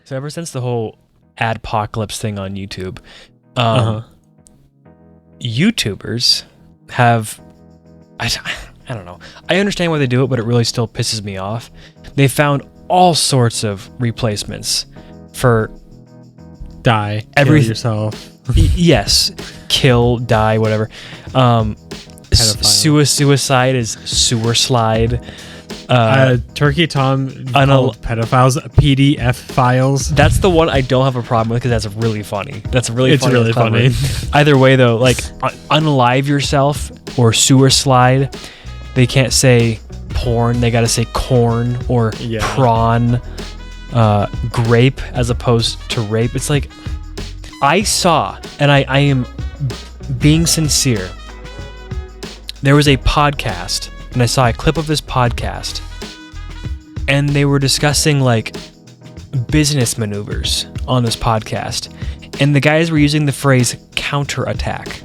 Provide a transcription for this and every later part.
So ever since the whole adpocalypse thing on YouTube, YouTubers have, I don't know. I understand why they do it, but it really still pisses me off. They found all sorts of replacements for kill yourself. Yes, kill, die, whatever. Suicide is sewer slide. Turkey Tom called pedophiles PDF files. That's the one I don't have a problem with because that's really funny. It's really funny. Either way, though, like unalive yourself or sewer slide, they can't say porn. They got to say corn or prawn, grape as opposed to rape. It's like I saw, and I am being sincere. There was a podcast, and I saw a clip of this podcast, and they were discussing like business maneuvers on this podcast, and the guys were using the phrase counterattack,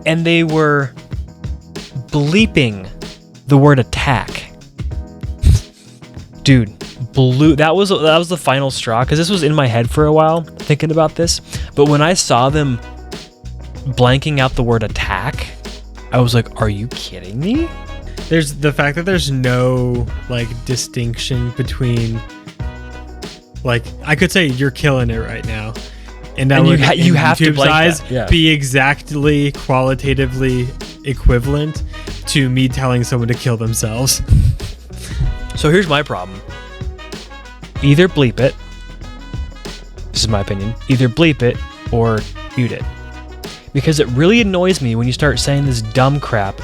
and they were bleeping the word attack. Dude, that was the final straw, because this was in my head for a while thinking about this, but when I saw them blanking out the word attack, I was like, are you kidding me? There's the fact that there's no like distinction between, like, I could say you're killing it right now, and that would you have YouTube's to eyes that. be exactly qualitatively equivalent to me telling someone to kill themselves. So here's my problem. Either bleep it. This is my opinion. Either bleep it or mute it. Because it really annoys me when you start saying this dumb crap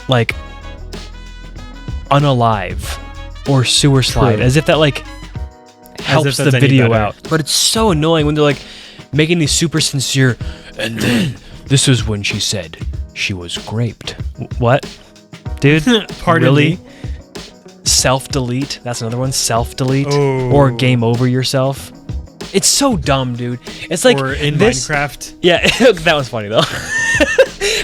like unalive or sewer slide. True. As if that like helps the video out. But it's so annoying when they're like making these super sincere, and then this is when she said she was graped. What? Dude, Pardon me? Self-delete. That's another one. Self-delete. Oh. Or game over yourself. It's so dumb, dude. It's like or in Minecraft. Yeah, that was funny though.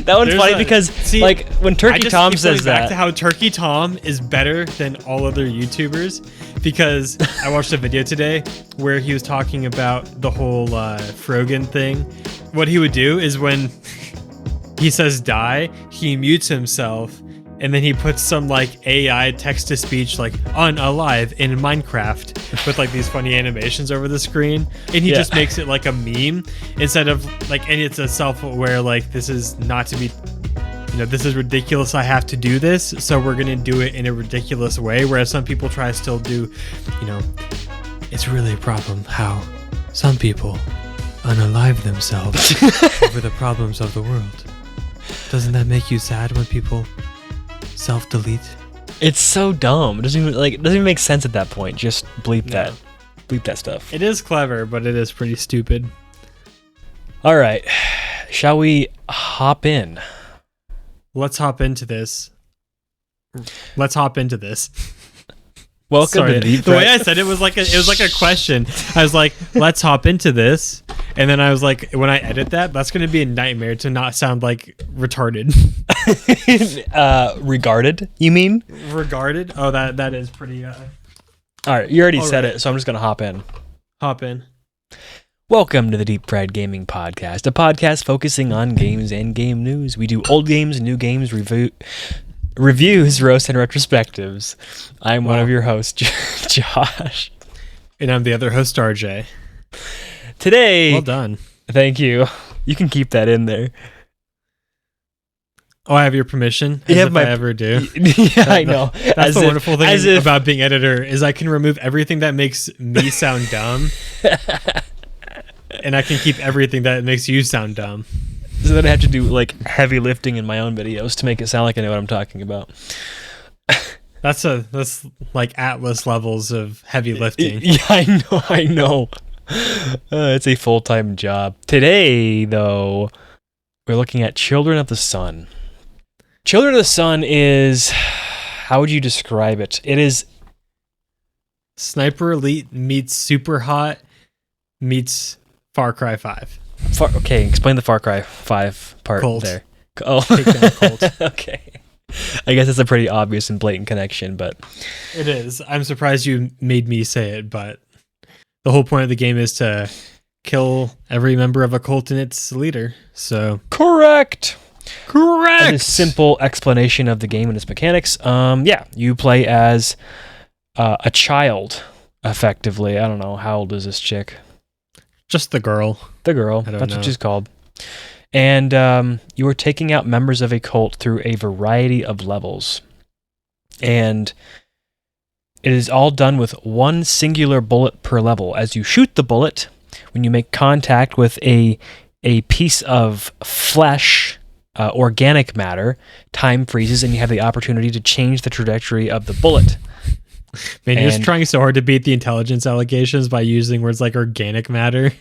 That one's funny because like when Turkey Tom says that. Back to how Turkey Tom is better than all other YouTubers, because I watched a video today where he was talking about the whole Frogan thing. What he would do is when he says die, he mutes himself, and then he puts some like AI text-to-speech like unalive in Minecraft with like these funny animations over the screen, and he just makes it like a meme instead of like, and it's a self-aware like, this is not to be, this is ridiculous, I have to do this, so we're gonna do it in a ridiculous way, whereas some people try to still do, it's really a problem how some people unalive themselves over the problems of the world. Doesn't that make you sad when people self-delete? It's so dumb. It doesn't even make sense at that point. Just bleep that stuff. It is clever, but it is pretty stupid. All right, shall we hop in? Let's hop into this. Welcome to the way I said it was like a question. I was like, let's hop into this, and then I was like, when I edit that's going to be a nightmare to not sound like retarded. Regarded, you mean? Regarded? Oh, that is pretty. All right, you already said it, so I'm just going to hop in. Welcome to the Deep Fried Gaming Podcast, a podcast focusing on games and game news. We do old games, new games, reviews, roasts, and retrospectives. I'm one of your hosts, Josh. And I'm the other host, RJ. Today... Well done. Thank you. You can keep that in there. Oh, I have your permission? I ever do. Yeah, I know. That's the wonderful thing about being editor, is I can remove everything that makes me sound dumb. And I can keep everything that makes you sound dumb. So then I have to do like heavy lifting in my own videos to make it sound like I know what I'm talking about. That's like Atlas levels of heavy lifting. Yeah, I know. It's a full-time job. Today, though, we're looking at Children of the Sun. Children of the Sun is, how would you describe it? It is Sniper Elite meets Super Hot meets Far Cry 5. Okay, explain the Far Cry 5 part Colt. There. Oh, Colt. Okay. I guess it's a pretty obvious and blatant connection, but it is. I'm surprised you made me say it, but the whole point of the game is to kill every member of a cult and its leader. So correct. A simple explanation of the game and its mechanics. You play as a child, effectively. I don't know, how old is this chick? Just the girl. The girl. That's what she's called. And you are taking out members of a cult through a variety of levels. And it is all done with one singular bullet per level. As you shoot the bullet, when you make contact with a piece of flesh, organic matter, time freezes and you have the opportunity to change the trajectory of the bullet. Man, you're just trying so hard to beat the intelligence allegations by using words like organic matter.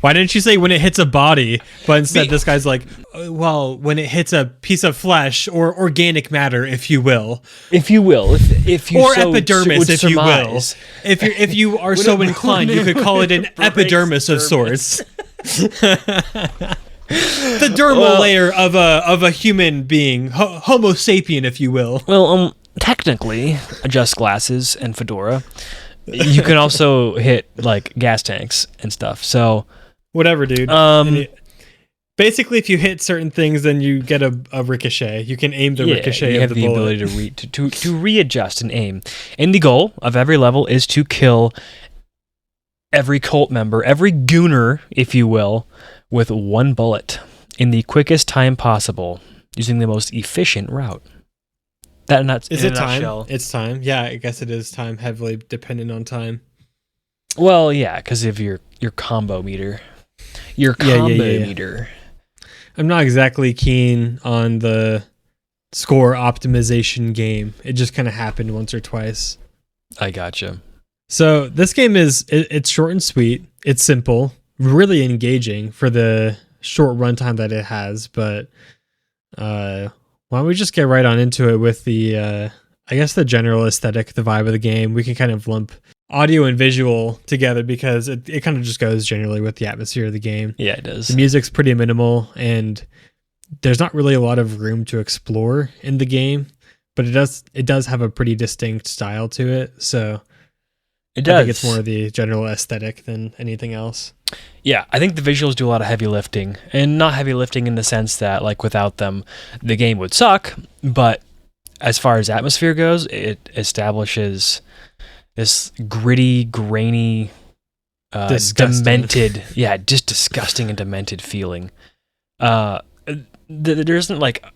Why didn't you say when it hits a body? But instead, this guy's like, well, when it hits a piece of flesh or organic matter, if you will. If you will. If you or so epidermis, if surmise. You will. If you are so inclined, you could call it an epidermis of sorts. The dermal layer of a human being, Homo sapien, if you will. Well, technically, adjust glasses and fedora. You can also hit like gas tanks and stuff. So whatever, dude. Basically, if you hit certain things, then you get a ricochet. You can aim the ricochet of the bullet. You have the ability to readjust and aim. And the goal of every level is to kill every cult member, every gooner, if you will, with one bullet in the quickest time possible, using the most efficient route. Is it time? It's time. Yeah, I guess it is time, heavily dependent on time. Well, yeah, because of your combo meter. Your combo meter. I'm not exactly keen on the score optimization game. It just kind of happened once or twice. I gotcha. So this game it's short and sweet. It's simple, really engaging for the short runtime that it has. But why don't we just get right on into it with the, I guess the general aesthetic, the vibe of the game. We can kind of lump audio and visual together because it kind of just goes generally with the atmosphere of the game. Yeah, it does. The music's pretty minimal and there's not really a lot of room to explore in the game, but it does have a pretty distinct style to it. So it does. I think it's more the general aesthetic than anything else. Yeah, I think the visuals do a lot of heavy lifting, and not heavy lifting in the sense that like without them the game would suck, but as far as atmosphere goes, it establishes this gritty, grainy, demented, just disgusting and demented feeling. There isn't like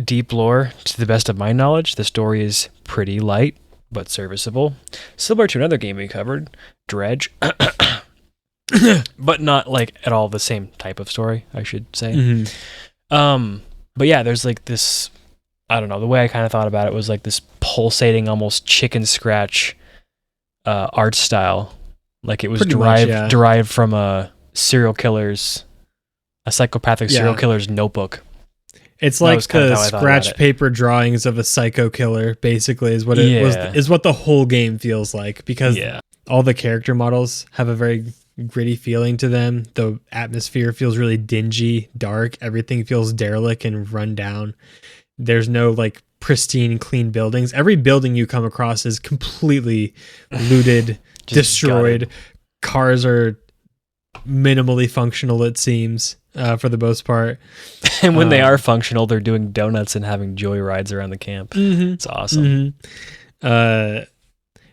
deep lore to the best of my knowledge. The story is pretty light but serviceable, similar to another game we covered, Dredge. But not like at all the same type of story, I should say. Mm-hmm. But yeah, there's like this, I don't know, the way I kind of thought about it was like this pulsating, almost chicken scratch art style. Like it was derived from a psychopathic serial killer's notebook. It's like the scratch paper drawings of a psycho killer, basically, is what is what the whole game feels like, because all the character models have a very gritty feeling to them. The atmosphere feels really dingy, dark. Everything feels derelict and run down. There's no like pristine, clean buildings. Every building you come across is completely looted, destroyed. Gutted. Cars are minimally functional, it seems, for the most part. And when they are functional, they're doing donuts and having joy rides around the camp. Mm-hmm. It's awesome. Mm-hmm.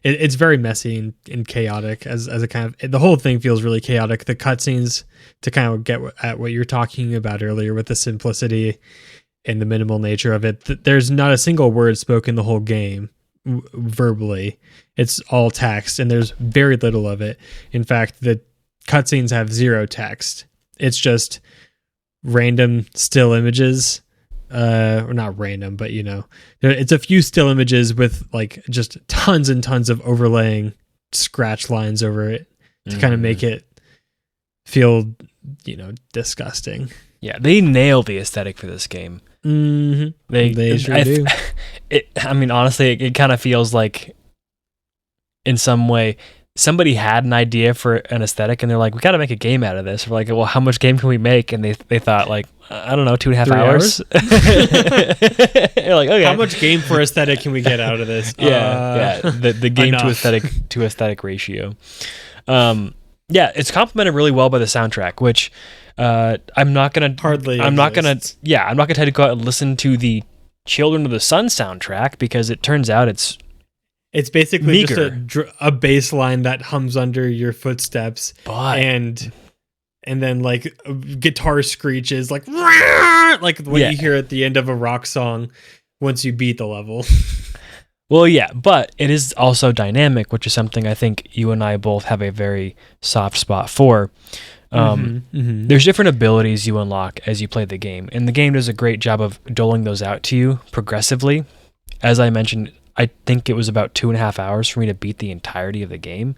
It's very messy and chaotic as a kind of, the whole thing feels really chaotic. The cutscenes, to kind of get at what you're talking about earlier with the simplicity and the minimal nature of it. There's not a single word spoken the whole game verbally. It's all text and there's very little of it. In fact, the cutscenes have zero text. It's just random still images. Or not random, but it's a few still images with like just tons and tons of overlaying scratch lines over it to kind of make it feel, disgusting. Yeah, they nail the aesthetic for this game. Mm-hmm. They sure do. I mean, honestly, it kind of feels like in some way somebody had an idea for an aesthetic, and they're like, we got to make a game out of this. We're like, well, how much game can we make? And they thought like, I don't know, 2.5 hours. You're like, okay, how much game for aesthetic can we get out of this? The game to aesthetic ratio. It's complemented really well by the soundtrack, which I'm not gonna tell you to go out and listen to the Children of the Sun soundtrack, because it turns out it's basically meager. Just a bass line that hums under your footsteps, and then like guitar screeches like what you hear at the end of a rock song once you beat the level. Well, yeah, but it is also dynamic, which is something I think you and I both have a very soft spot for. There's different abilities you unlock as you play the game, and the game does a great job of doling those out to you progressively. As I mentioned, I think it was about 2.5 hours for me to beat the entirety of the game,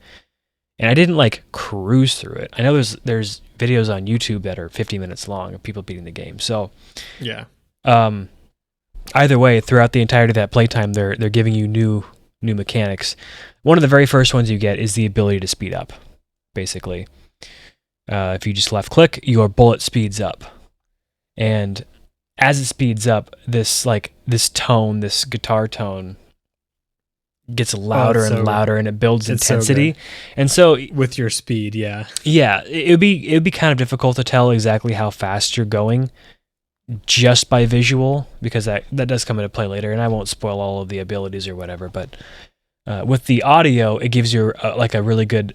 and I didn't like cruise through it. I know there's videos on YouTube that are 50 minutes long of people beating the game. So yeah. Either way, throughout the entirety of that playtime, they're giving you new mechanics. One of the very first ones you get is the ability to speed up. Basically, if you just left click, your bullet speeds up, and as it speeds up, this guitar tone gets louder and louder, and it builds intensity. And so with your speed, yeah, it would be kind of difficult to tell exactly how fast you're going just by visual, because that does come into play later, and I won't spoil all of the abilities or whatever. But with the audio, it gives you like a really good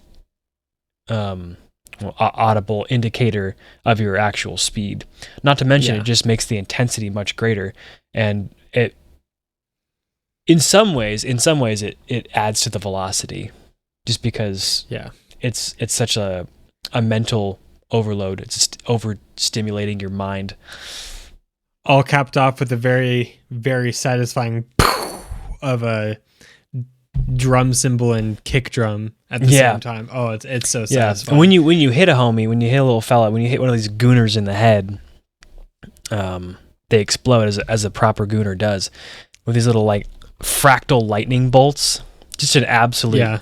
audible indicator of your actual speed. Not to mention, it just makes the intensity much greater, and it in some ways it adds to the velocity, just because it's such a mental overload. It's just overstimulating your mind. All capped off with a very, very satisfying of a drum cymbal and kick drum at the same time. Oh, it's so satisfying. And when you hit a homie, when you hit a little fella, when you hit one of these gooners in the head, they explode as a proper gooner does, with these little like fractal lightning bolts. Just an absolute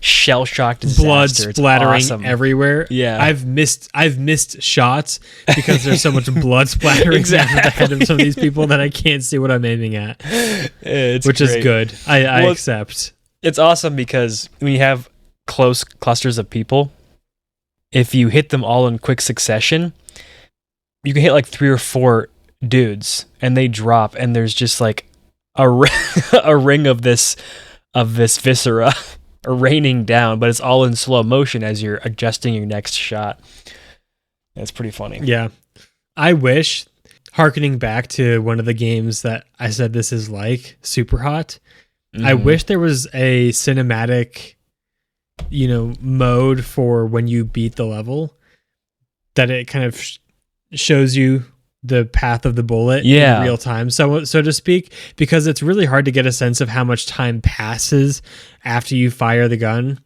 shell-shocked disaster. Blood splattering everywhere. Yeah, I've missed shots because there's so much blood splattering exactly. out of the head of some of these people that I can't see what I'm aiming at. Which is good. I accept. It's awesome because when you have close clusters of people, if you hit them all in quick succession, you can hit like 3 or 4 dudes, and they drop, and there's just like a ring of this viscera raining down, but it's all in slow motion as you're adjusting your next shot. That's pretty funny. Yeah. I wish, harkening back to one of the games that I said this is like, Super Hot, I wish there was a cinematic, mode for when you beat the level, that it kind of shows you the path of the bullet in real time, so to speak, because it's really hard to get a sense of how much time passes after you fire the gun,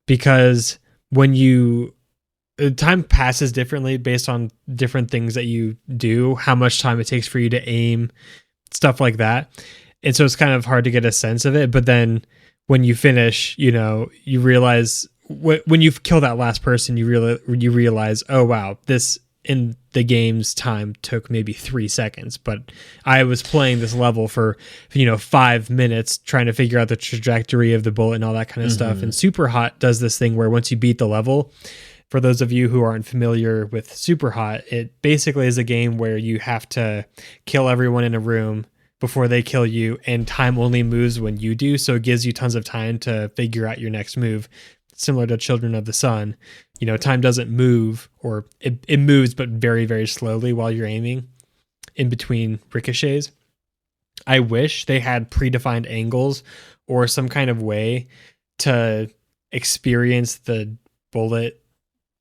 because time passes differently based on different things that you do, how much time it takes for you to aim, stuff like that. And so it's kind of hard to get a sense of it. But then when you finish, you realize when you've killed that last person, you realize, oh wow, this in the game's time took maybe 3 seconds, but I was playing this level for 5 minutes trying to figure out the trajectory of the bullet and all that kind of stuff. And Super Hot does this thing where once you beat the level, for those of you who aren't familiar with Super Hot, it basically is a game where you have to kill everyone in a room before they kill you, and time only moves when you do, so it gives you tons of time to figure out your next move. Similar to Children of the Sun, time doesn't move, or it moves, but very, very slowly while you're aiming in between ricochets. I wish they had predefined angles or some kind of way to experience the bullet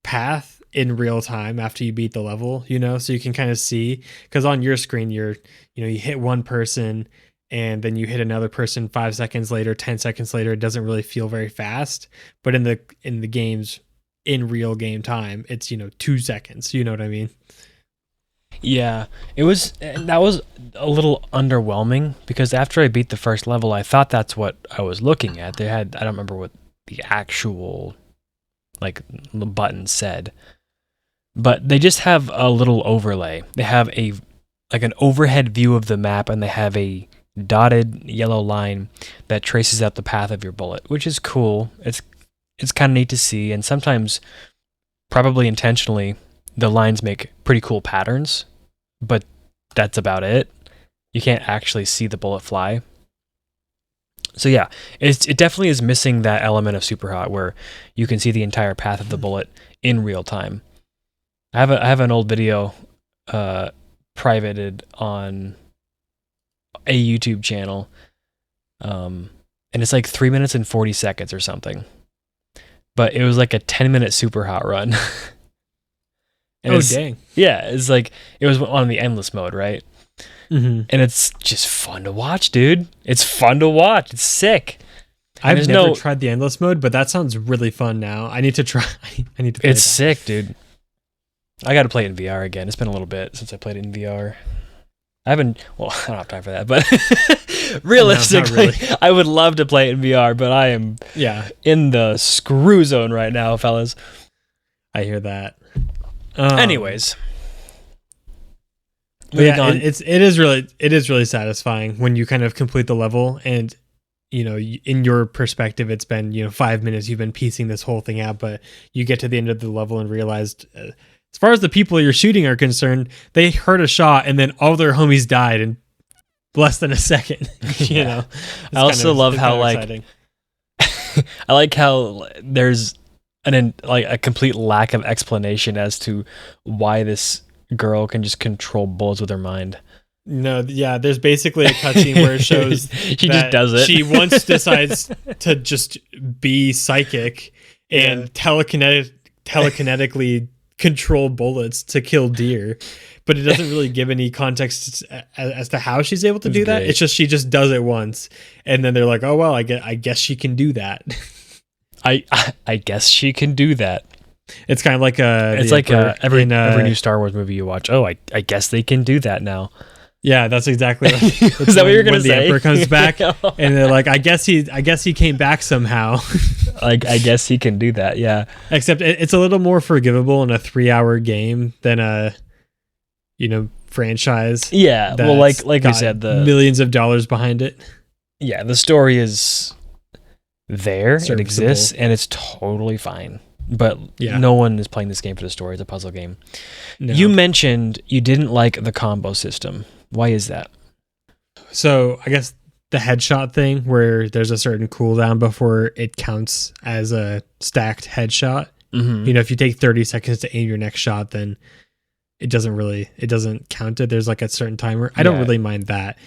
path in real time after you beat the level, so you can kind of see, because on your screen, you hit one person and then you hit another person 5 seconds later, 10 seconds later. It doesn't really feel very fast, but in the games, in real game time, it's 2 seconds. You know what I mean? Yeah, that was a little underwhelming, because after I beat the first level, I thought that's what I was looking at. I don't remember what the actual like the button said. But they just have a little overlay. They have an overhead view of the map, and they have a dotted yellow line that traces out the path of your bullet, which is cool. It's kind of neat to see, and sometimes, probably intentionally, the lines make pretty cool patterns, but that's about it. You can't actually see the bullet fly. So yeah, it definitely is missing that element of Super Hot where you can see the entire path of the bullet in real time. I have an old video privated on a YouTube channel, and it's like 3 minutes and 40 seconds or something. But it was like a 10-minute Super Hot run. Dang! Yeah, it's like it was on the endless mode, right? Mm-hmm. And it's just fun to watch, dude. It's fun to watch. It's sick. I've never tried the endless mode, but that sounds really fun now. I need to try. I need to play It's sick, dude. I got to play it in VR again. It's been a little bit since I played it in VR. I don't have time for that, but realistically, no, really. I would love to play it in VR, but I am in the screw zone right now, fellas. I hear that. Anyways. It is really satisfying when you kind of complete the level, and in your perspective, it's been 5 minutes you've been piecing this whole thing out, but you get to the end of the level and realized, as far as the people you're shooting are concerned, they heard a shot and then all their homies died in less than a second. I also love how like I like how there's a complete lack of explanation as to why this girl can just control bullets with her mind. No, yeah, there's basically a cutscene where it shows she just does it. She once decides to just be psychic and telekinetically control bullets to kill deer, but it doesn't really give any context as to how she's able to do that. It's just she just does it once, and then they're like, "Oh well, I guess she can do that." I guess she can do that. It's kind of like every new Star Wars movie you watch. Oh, I guess they can do that now. Yeah, that's exactly right. Is that what you're gonna say? The Emperor comes back, and they're like, I guess he came back somehow. Like, I guess he can do that. Yeah. Except it's a little more forgivable in a 3-hour game than a, franchise. Yeah. Well, like you said, the millions of dollars behind it. Yeah, the story is there. It exists, and it's totally fine. But no one is playing this game for the story. It's a puzzle game. No. You mentioned you didn't like the combo system. Why is that? So I guess the headshot thing where there's a certain cooldown before it counts as a stacked headshot. Mm-hmm. If you take 30 seconds to aim your next shot, then it doesn't count it. There's like a certain timer. I don't really mind that.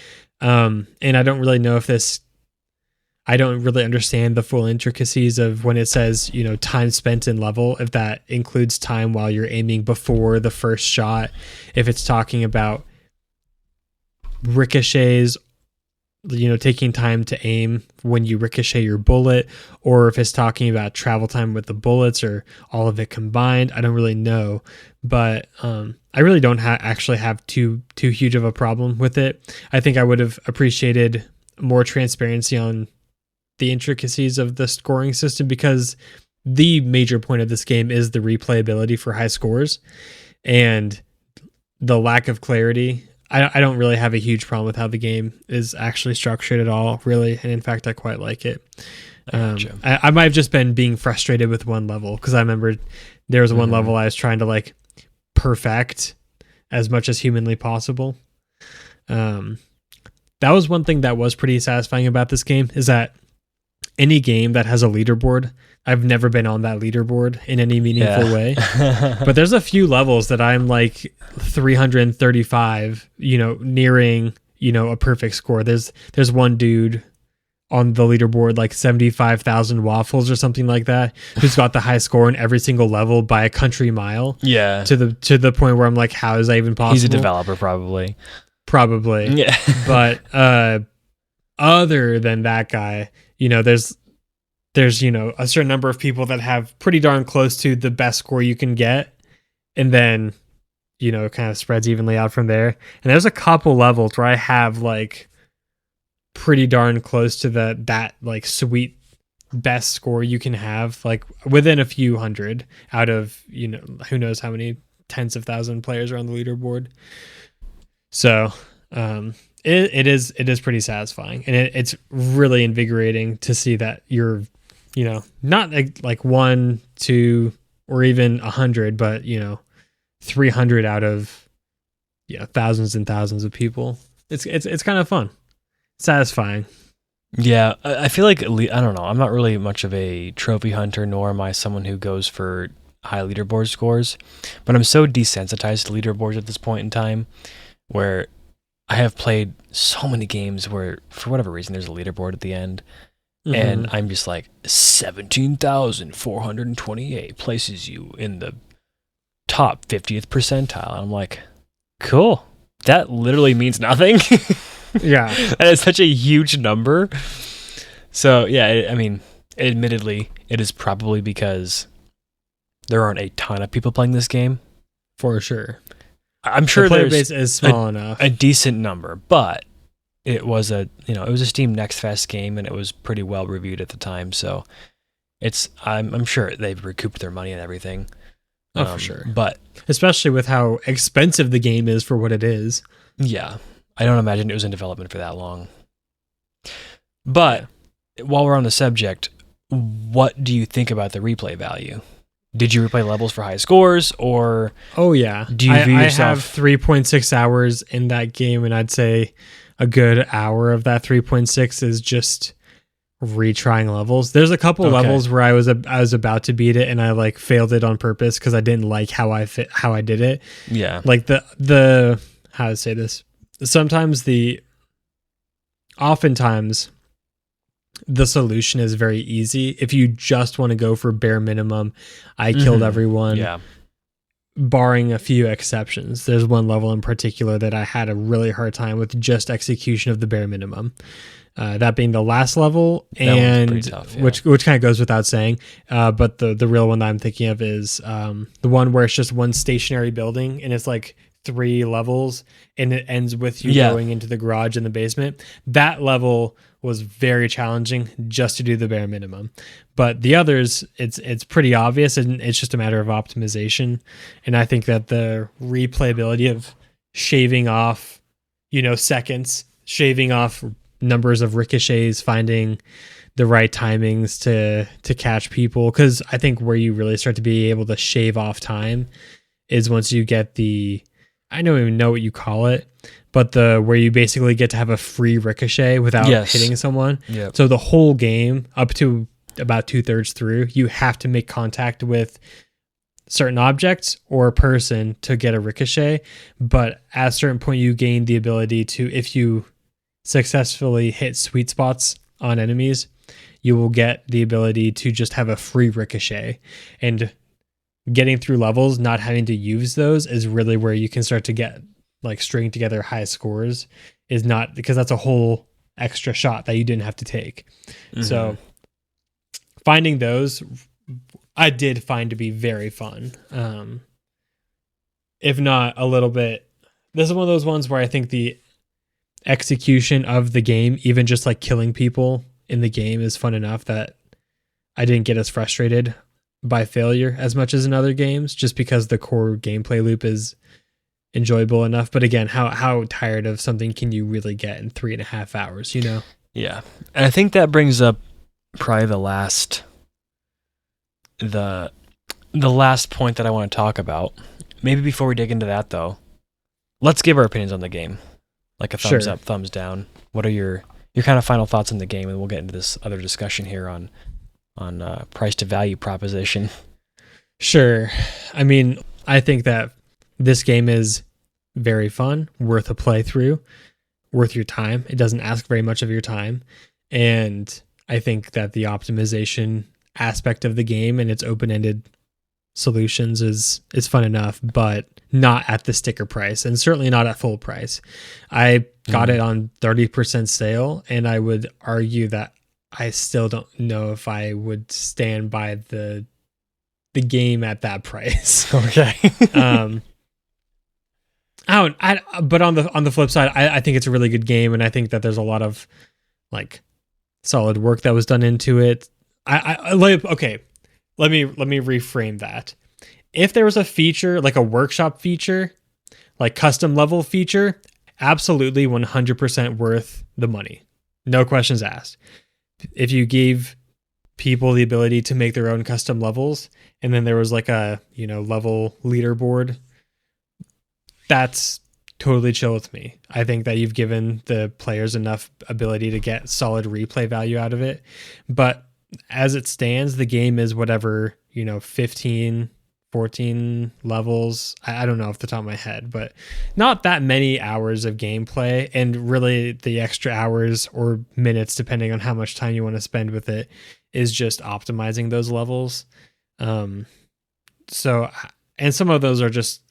And I don't really know if I don't really understand the full intricacies of when it says, time spent in level, if that includes time while you're aiming before the first shot, if it's talking about ricochets, taking time to aim when you ricochet your bullet, or if it's talking about travel time with the bullets or all of it combined. I don't really know, but I really don't actually have too huge of a problem with it. I think I would have appreciated more transparency on the intricacies of the scoring system, because the major point of this game is the replayability for high scores, and the lack of clarity. I don't really have a huge problem with how the game is actually structured at all, really, and in fact I quite like it. I might have just been being frustrated with one level, because I remember there was one level I was trying to like perfect as much as humanly possible. That was one thing that was pretty satisfying about this game, is that any game that has a leaderboard, I've never been on that leaderboard in any meaningful way. But there's a few levels that I'm like 335, nearing, a perfect score. There's one dude on the leaderboard, like 75,000 waffles or something like that, who's got the high score in every single level by a country mile. Yeah. To the point where I'm like, how is that even possible? He's a developer, probably. Yeah. But other than that guy, there's a certain number of people that have pretty darn close to the best score you can get, and then it kind of spreads evenly out from there. And there's a couple levels where I have like pretty darn close to that like sweet best score you can have, like within a few hundred out of, who knows how many tens of thousand players are on the leaderboard. So it is pretty satisfying, and it's really invigorating to see that you're, not like 1, 2, or even 100, but 300 out of thousands and thousands of people. It's kind of fun, satisfying. Yeah, I feel like, I don't know, I'm not really much of a trophy hunter, nor am I someone who goes for high leaderboard scores, but I'm so desensitized to leaderboards at this point in time, where I have played so many games where, for whatever reason, there's a leaderboard at the end, and I'm just like, 17,428 places you in the top 50th percentile. I'm like, cool. That literally means nothing. Yeah. That is such a huge number. So, yeah, I mean, admittedly, it is probably because there aren't a ton of people playing this game. For sure. I'm sure the player there's base is small enough. A decent number, but it was a Steam Next Fest game, and it was pretty well reviewed at the time. So I'm sure they've recouped their money and everything. Oh, for sure. But especially with how expensive the game is for what it is. Yeah. I don't imagine it was in development for that long. But while we're on the subject, what do you think about the replay value? Did you replay levels for high scores, or oh yeah, do you view yourself? I have 3.6 hours in that game, and I'd say a good hour of that 3.6 is just retrying levels. There's a couple levels where I was about to beat it, and I like failed it on purpose because I didn't like how I did it. Yeah, like the how to say this. Oftentimes, the solution is very easy. If you just want to go for bare minimum, I killed everyone. Yeah. Barring a few exceptions. There's one level in particular that I had a really hard time with just execution of the bare minimum. That being the last level, and tough, yeah. which kind of goes without saying. But the real one that I'm thinking of is the one where it's just one stationary building, and it's like 3 levels, and it ends with you going into the garage in the basement. That level was very challenging just to do the bare minimum. But the others, it's pretty obvious, and it's just a matter of optimization. And I think that the replayability of shaving off, seconds, shaving off numbers of ricochets, finding the right timings to catch people, because I think where you really start to be able to shave off time is once you get I don't even know what you call it, but where you basically get to have a free ricochet without hitting someone. Yep. So the whole game, up to about 2/3 through, you have to make contact with certain objects or a person to get a ricochet. But at a certain point, you gain the ability to, if you successfully hit sweet spots on enemies, you will get the ability to just have a free ricochet. And getting through levels, not having to use those, is really where you can start to get like string together high scores, is not because that's a whole extra shot that you didn't have to take. So finding those, I did find to be very fun. If not a little bit, this is one of those ones where I think the execution of the game, even just like killing people in the game, is fun enough that I didn't get as frustrated by failure as much as in other games, just because the core gameplay loop is enjoyable enough. But again, how tired of something can you really get in 3.5 hours, Yeah. And I think that brings up probably the last point that I want to talk about. Maybe before we dig into that, though, let's give our opinions on the game. Like a thumbs up, thumbs down. What are your kind of final thoughts on the game? And we'll get into this other discussion here on price to value proposition. Sure. I mean, I think that this game is very fun, worth a playthrough, worth your time. It doesn't ask very much of your time. And I think that the optimization aspect of the game and its open-ended solutions is fun enough, but not at the sticker price, and certainly not at full price. I got it on 30% sale, and I would argue that I still don't know if I would stand by the game at that price. Okay. But on the flip side, I think it's a really good game, and I think that there's a lot of like solid work that was done into it. Okay, let me reframe that. If there was a feature like a workshop feature, like custom level feature, absolutely 100% worth the money. No questions asked. If you gave people the ability to make their own custom levels, and then there was like a, level leaderboard, that's totally chill with me. I think that you've given the players enough ability to get solid replay value out of it. But as it stands, the game is whatever, 15, 14 levels. I don't know off the top of my head, but not that many hours of gameplay, and really the extra hours or minutes, depending on how much time you want to spend with it, is just optimizing those levels. So, and some of those are just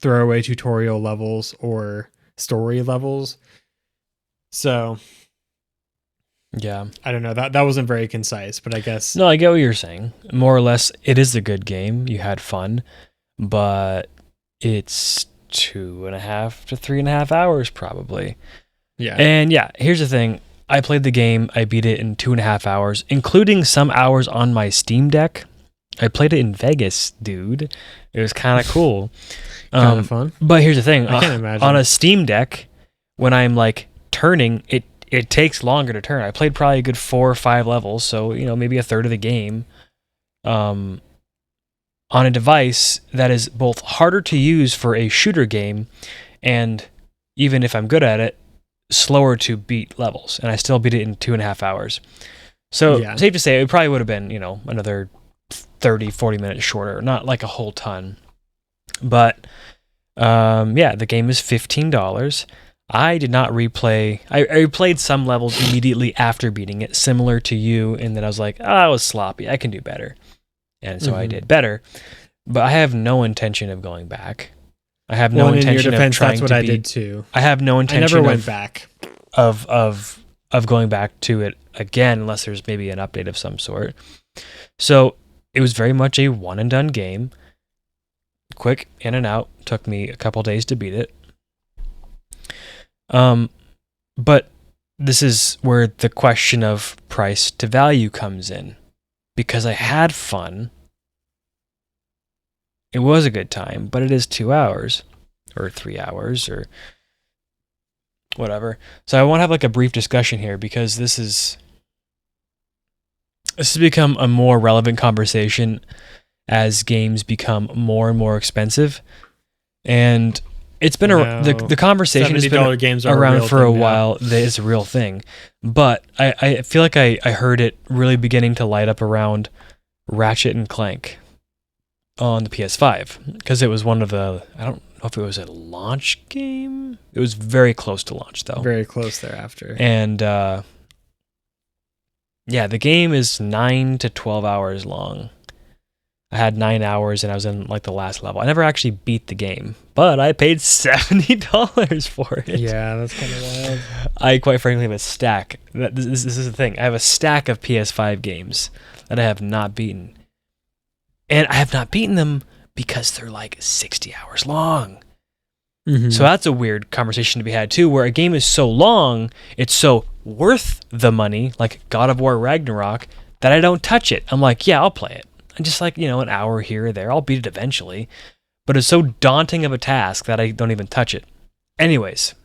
throwaway tutorial levels or story levels. So yeah, I don't know. That wasn't very concise, but I guess. No, I get what you're saying. More or less, it is a good game. You had fun, but it's 2.5 to 3.5 hours probably. Yeah. And yeah, here's the thing. I played the game. I beat it in 2.5 hours, including some hours on my Steam Deck. I played it in Vegas, dude. It was kind of cool. Kind of fun. But here's the thing. I can't imagine. On a Steam Deck, when I'm like turning, it takes longer to turn. I played probably a good 4 or 5 levels, so maybe a third of the game. On a device that is both harder to use for a shooter game, and even if I'm good at it, slower to beat levels. And I still beat it in 2.5 hours. So safe to say, it probably would have been another 30-40 minutes shorter, not like a whole ton. But the game is $15. I did not replay. I replayed some levels immediately after beating it, similar to you, and then I was like, I was sloppy. I can do better. And so I did better. But I have no intention of going back. I have no intention of trying that's what to I beat. did too. I have no intention. I never went back of going back to it again, unless there's maybe an update of some sort. So it was very much a one and done game. Quick in and out. Took me a couple days to beat it. But this is where the question of price to value comes in, because I had fun. It was a good time, but it is 2 hours or 3 hours or whatever. So I want to have like a brief discussion here, because this has become a more relevant conversation as games become more and more expensive. And it's been the conversation has been games around for a while. It's a real thing. But I feel like I heard it really beginning to light up around Ratchet and Clank on the PS5, because it was one of the, I don't know if it was a launch game. It was very close to launch, though. Very close thereafter. And the game is 9 to 12 hours long. I had 9 hours and I was in like the last level. I never actually beat the game, but I paid $70 for it. Yeah, that's kind of wild. I quite frankly have a stack. This is the thing. I have a stack of PS5 games that I have not beaten. And I have not beaten them because they're like 60 hours long. Mm-hmm. So that's a weird conversation to be had too, where a game is so long, it's so worth the money, like God of War Ragnarok, that I don't touch it. I'm like, yeah, I'll play it. And just like, an hour here or there, I'll beat it eventually. But it's so daunting of a task that I don't even touch it. Anyways,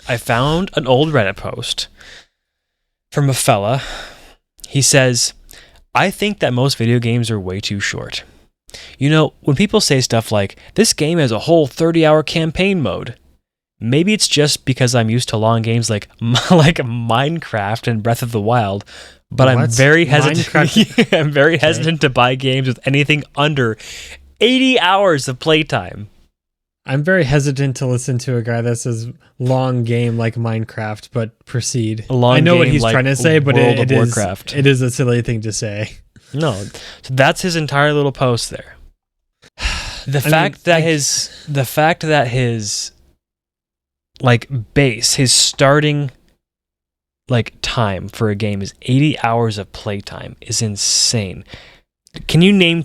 I found an old Reddit post from a fella. He says, I think that most video games are way too short. When people say stuff like, this game has a whole 30-hour campaign mode, maybe it's just because I'm used to long games like Minecraft and Breath of the Wild, but I'm very hesitant. I'm very hesitant to buy games with anything under 80 hours of playtime. I'm very hesitant to listen to a guy that says long game like Minecraft, but proceed. I know what he's trying to say, but it is a silly thing to say. No, so that's his entire little post there. The fact that his like base, his starting like time for a game is 80 hours of playtime is insane. Can you name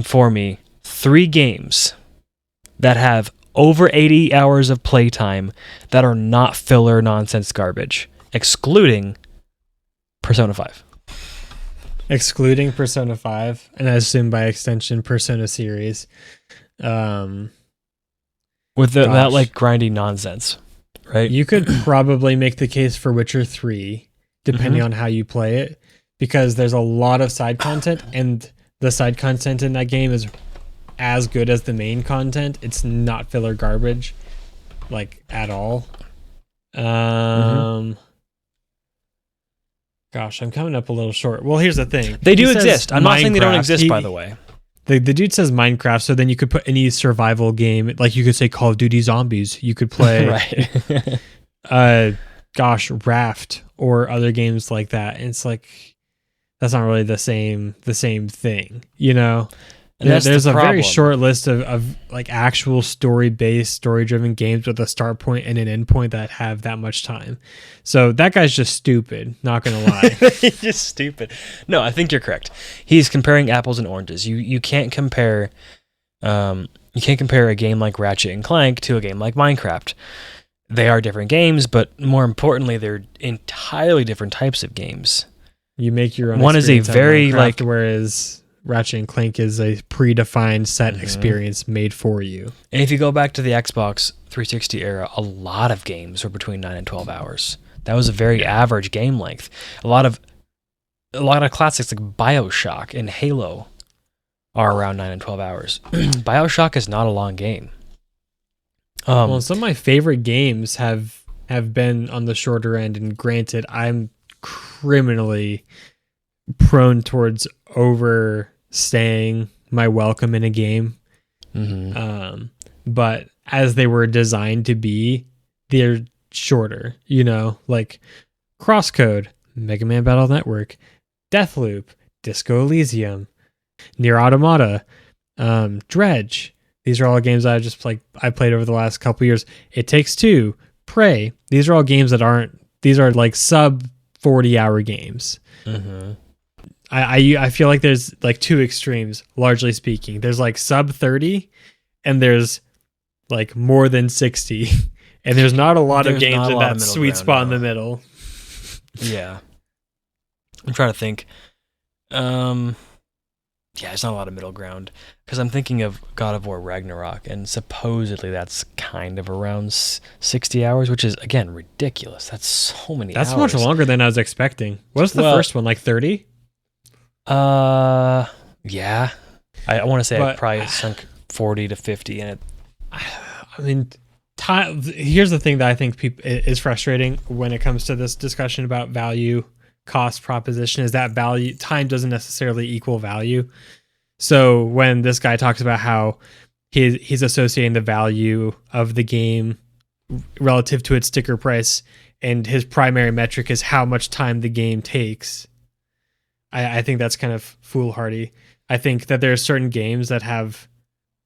for me 3 games that have over 80 hours of playtime that are not filler nonsense garbage, excluding Persona 5. Excluding Persona 5, and I assume by extension Persona series. With that like grindy nonsense, right? You could probably make the case for Witcher 3, depending on how you play it, because there's a lot of side content, and the side content in that game is as good as the main content. It's not filler garbage, like, at all. Gosh, I'm coming up a little short. Well, here's the thing. They do exist. I'm not saying they don't exist, by the way. The dude says Minecraft, so then you could put any survival game, like you could say Call of Duty Zombies. You could play, Raft or other games like that. And it's like, that's not really the same thing, you know? And there's a very short list of like actual story-based, story-driven games with a start point and an end point that have that much time. So that guy's just stupid, not gonna lie. He's just stupid. No, I think you're correct. He's comparing apples and oranges. You can't compare a game like Ratchet and Clank to a game like Minecraft. They are different games, but more importantly, they're entirely different types of games. You make your own. One is a very like, whereas Ratchet and Clank is a predefined set experience made for you. And if you go back to the Xbox 360 era, a lot of games were between 9 and 12 hours. That was a very average game length. A lot of classics like BioShock and Halo are around 9 and 12 hours. BioShock is not a long game. Well, some of my favorite games have been on the shorter end, and granted, I'm criminally prone towards overstaying my welcome in a game. But as they were designed to be, they're shorter, you know, like Crosscode, Mega Man Battle Network, Deathloop, Disco Elysium, Nier Automata, Dredge. These are all games I played over the last couple years. It Takes Two, Prey. These are all games these are like sub 40-hour games. I feel like there's like two extremes, largely speaking. There's like sub 30 and there's like more than 60. And there's not a lot of games in that sweet spot in the middle. Yeah. I'm trying to think. Yeah, there's not a lot of middle ground. Because I'm thinking of God of War Ragnarok, and supposedly that's kind of around 60 hours, which is, again, ridiculous. That's so many hours. That's much longer than I was expecting. What was the first one, like 30? Yeah. I want to say I probably sunk 40 to 50 in it. I mean, here's the thing that I think is frustrating when it comes to this discussion about value cost proposition, is that time doesn't necessarily equal value. So when this guy talks about how he's associating the value of the game relative to its sticker price, and his primary metric is how much time the game takes, I think that's kind of foolhardy. I think that there are certain games that have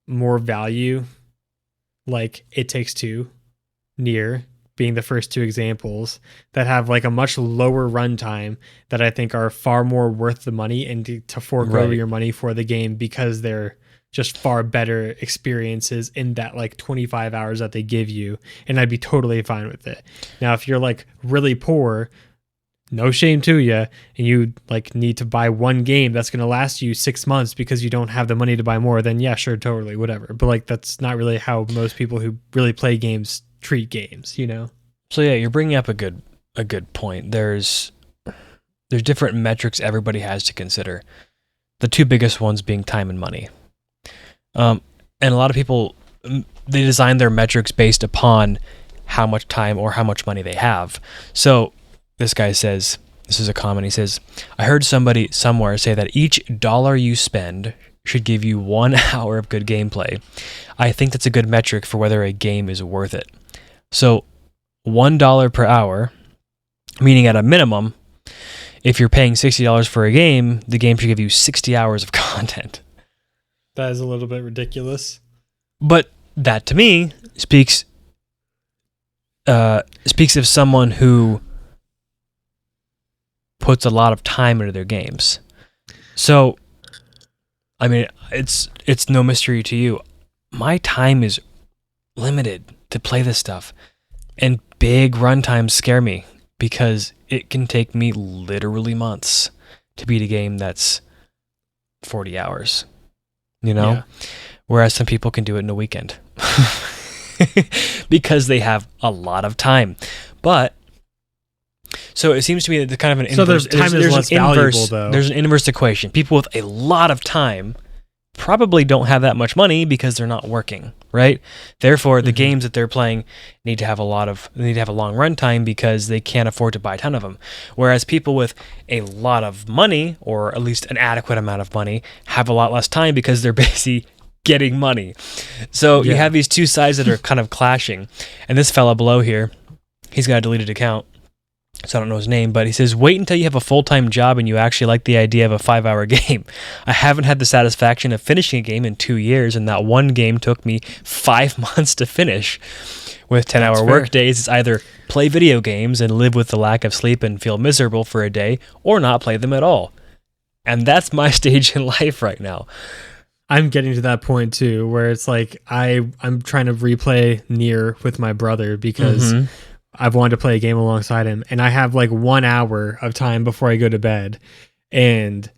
more value, like It Takes Two, Nier being the first two examples, that have like a much lower runtime that I think are far more worth the money, and to forego your money for the game, because they're just far better experiences in that like 25 hours that they give you. And I'd be totally fine with it. Now, if you're like really poor, no shame to you, and you like need to buy one game that's going to last you 6 months because you don't have the money to buy more, then yeah, sure, totally, whatever. But like, that's not really how most people who really play games treat games, you know? So yeah, you're bringing up a good point. There's different metrics everybody has to consider. The two biggest ones being time and money. And a lot of people, they design their metrics based upon how much time or how much money they have. So this guy says, this is a comment, he says, I heard somebody somewhere say that each dollar you spend should give you 1 hour of good gameplay. I think that's a good metric for whether a game is worth it. So $1 per hour, meaning at a minimum, if you're paying $60 for a game, the game should give you 60 hours of content. That is a little bit ridiculous. But that, to me, speaks of someone who puts a lot of time into their games. So, I mean, it's no mystery to you. My time is limited to play this stuff. And big runtimes scare me, because it can take me literally months to beat a game that's 40 hours, you know? Yeah. Whereas some people can do it in a weekend because they have a lot of time. But so it seems to me that kind of an inverse. So time is less valuable, though. There's an inverse equation. People with a lot of time probably don't have that much money because they're not working, right? Therefore, the games that they're playing need to have a long runtime because they can't afford to buy a ton of them. Whereas people with a lot of money, or at least an adequate amount of money, have a lot less time because they're busy getting money. So you have these two sides that are kind of clashing. And this fella below here, he's got a deleted account, so I don't know his name, but he says, wait until you have a full-time job and you actually like the idea of a 5-hour game. I haven't had the satisfaction of finishing a game in 2 years, and that one game took me 5 months to finish. With 10-hour work days, it's either play video games and live with the lack of sleep and feel miserable for a day, or not play them at all. And that's my stage in life right now. I'm getting to that point too, where it's like I'm trying to replay Nier with my brother because I've wanted to play a game alongside him, and I have like 1 hour of time before I go to bed, and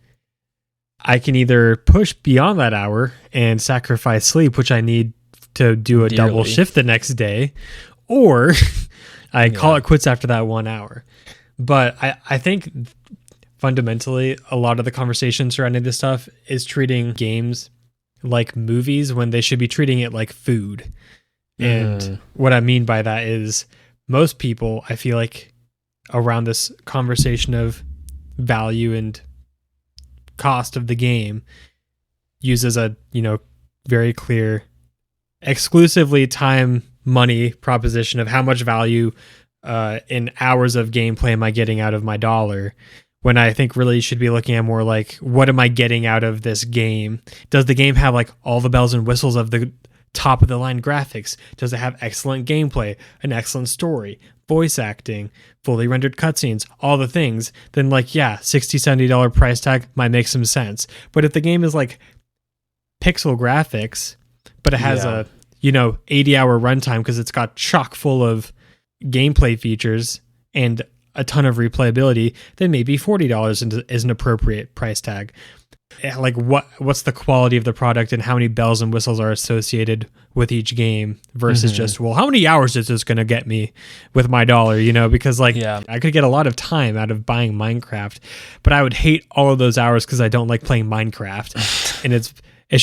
I can either push beyond that hour and sacrifice sleep, which I need to do a double shift the next day, or I call it quits after that 1 hour. But I think fundamentally a lot of the conversation surrounding this stuff is treating games like movies when they should be treating it like food. And what I mean by that is most people, I feel like, around this conversation of value and cost of the game, uses a, very clear, exclusively time money proposition of how much value in hours of gameplay am I getting out of my dollar, when I think really you should be looking at more like, what am I getting out of this game? Does the game have like all the bells and whistles of the top of the line graphics? Does it have excellent gameplay, an excellent story, voice acting, fully rendered cutscenes, all the things? Then like, yeah, $60-$70 price tag might make some sense. But if the game is like pixel graphics, but it has a 80-hour runtime because it's got chock full of gameplay features and a ton of replayability, then maybe $40 is an appropriate price tag. Like what's the quality of the product and how many bells and whistles are associated with each game versus just, well, how many hours is this going to get me with my dollar, because I could get a lot of time out of buying Minecraft, but I would hate all of those hours because I don't like playing Minecraft. And it's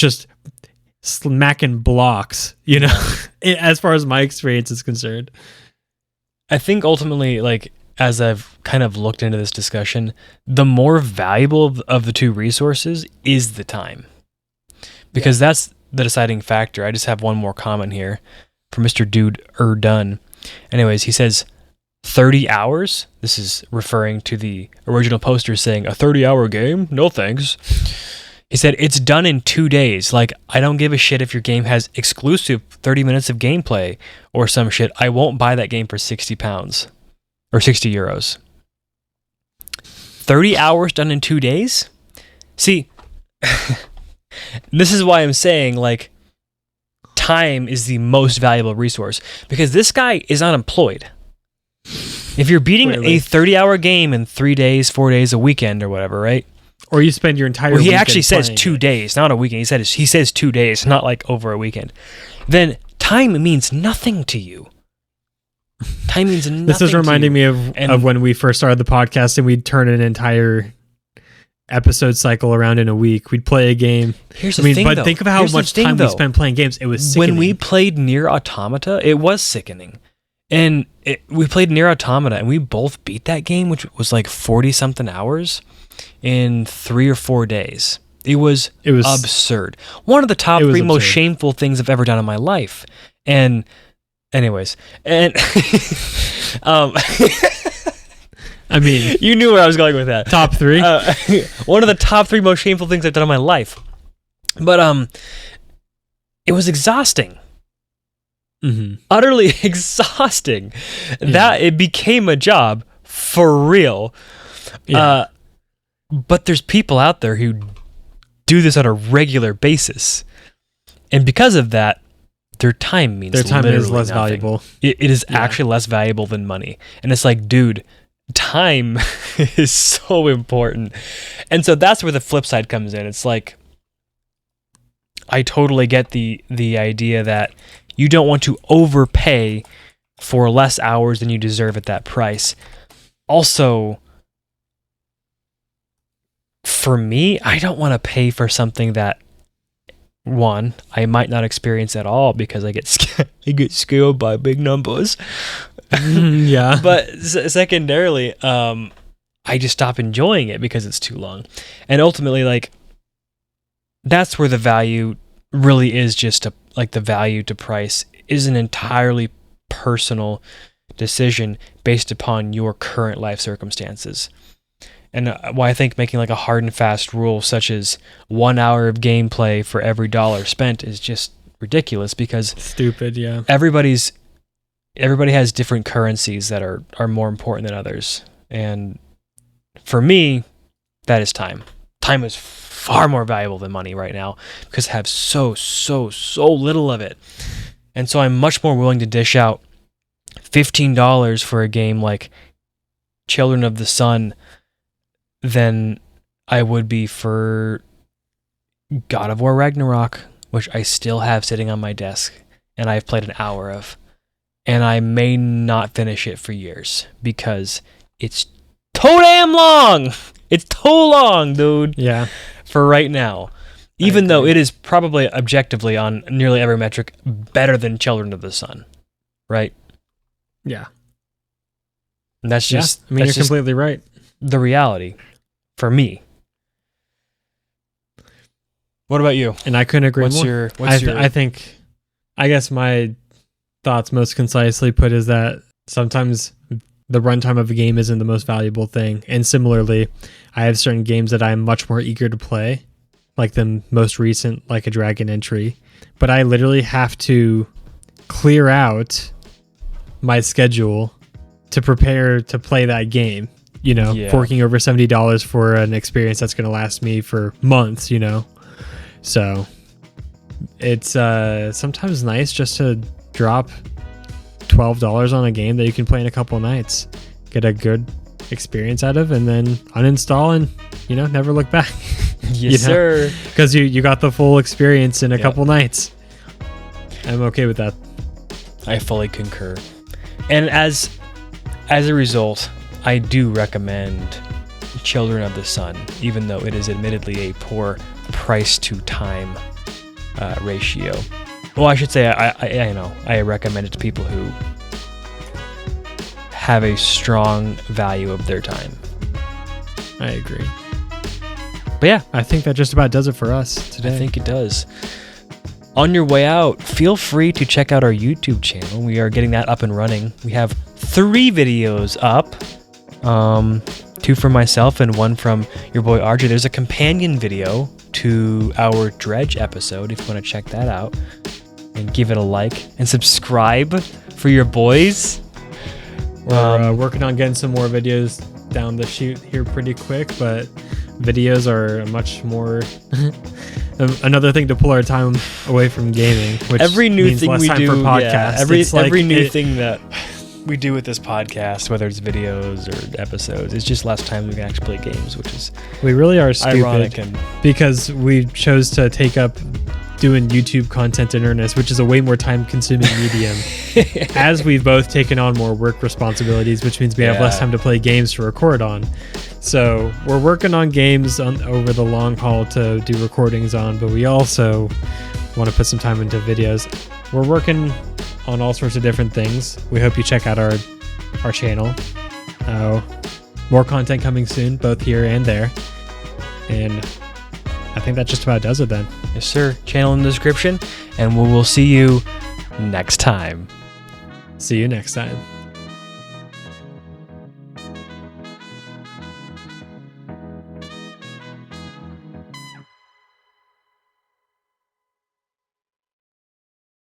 just smacking blocks, as far as my experience is concerned. I think ultimately, like, as I've kind of looked into this discussion, the more valuable of the two resources is the time. Because that's the deciding factor. I just have one more comment here from Mr. Dude Dunn. Anyways, he says 30 hours. This is referring to the original poster saying, a 30-hour game? No thanks. He said, it's done in 2 days. Like, I don't give a shit if your game has exclusive 30 minutes of gameplay or some shit. I won't buy that game for £60. Or 60 euros. 30 hours done in 2 days? See, this is why I'm saying, like, time is the most valuable resource. Because this guy is unemployed. If you're beating a 30-hour game in 3 days, 4 days, a weekend or whatever, right? Or you spend your entire weekend. Well, he actually says 2 days, not a weekend. He says 2 days, not like over a weekend. Then time means nothing to you. Time means nothing. This is reminding me of when we first started the podcast and we'd turn an entire episode cycle around in a week. We'd play a game. But think of how much time we spent playing games. It was sickening. When we played Nier Automata, it was sickening. And we played Nier Automata and we both beat that game, which was like 40-something hours in 3 or 4 days. It was absurd. One of the top 3 most shameful things I've ever done in my life. And anyways, and I mean, you knew where I was going with that. Top 3? One of the top 3 most shameful things I've done in my life. But it was exhausting. Utterly exhausting. That it became a job for real. But there's people out there who do this on a regular basis. And because of that, their time is less valuable. It is actually less valuable than money. And it's like, dude, time is so important. And so that's where the flip side comes in. It's like, I totally get the idea that you don't want to overpay for less hours than you deserve at that price. Also, for me, I don't want to pay for something that, one, I might not experience at all because I get scaled by big numbers. Yeah. But secondarily, I just stop enjoying it because it's too long. And ultimately, like, that's where the value really is, just like the value to price is an entirely personal decision based upon your current life circumstances. And why I think making like a hard and fast rule such as 1 hour of gameplay for every dollar spent is just ridiculous, because stupid. Yeah. Everybody has different currencies that are more important than others. And for me, that is time. Time is far more valuable than money right now because I have so little of it. And so I'm much more willing to dish out $15 for a game like Children of the Sun than I would be for God of War Ragnarok, which I still have sitting on my desk and I've played an hour of. And I may not finish it for years because it's too damn long. It's too long, dude. Yeah. For right now. Even though it is probably objectively on nearly every metric better than Children of the Sun. Right? Yeah. And that's just... I mean, you're completely right. The reality. For me. What about you? And I couldn't agree more. I think... I guess my thoughts most concisely put is that sometimes the runtime of a game isn't the most valuable thing. And similarly, I have certain games that I'm much more eager to play, like the most recent, like a Dragon Entry. But I literally have to clear out my schedule to prepare to play that game, you know, forking over $70 for an experience that's going to last me for months, you know. So it's sometimes nice just to drop $12 on a game that you can play in a couple nights, get a good experience out of, and then uninstall and, you know, never look back. Yes, sir. Because you got the full experience in a couple nights. I'm okay with that. I fully concur. And as a result, I do recommend Children of the Sun, even though it is admittedly a poor price to time ratio. Well, I should say I recommend it to people who have a strong value of their time. I agree. But yeah, I think that just about does it for us today. I think it does. On your way out, feel free to check out our YouTube channel. We are getting that up and running. We have 3 videos up. 2 from myself and 1 from your boy RJ. There's a companion video to our Dredge episode if you want to check that out. And give it a like and subscribe for your boys. We're working on getting some more videos down the chute here pretty quick, but videos are much more another thing to pull our time away from gaming. Which every new means thing less we time do, for podcasts. every new thing that we do with this podcast, whether it's videos or episodes, it's just less time we can actually play games, which is we really are stupid ironic because we chose to take up doing YouTube content in earnest, which is a way more time-consuming medium. As we've both taken on more work responsibilities, which means we have less time to play games to record on. So we're working on games over the long haul to do recordings on, but we also want to put some time into videos. We're working on all sorts of different things. We hope you check out our channel. More content coming soon, both here and there. And I think that just about does it then. Yes, sir. Channel in the description, and we will see you next time. See you next time.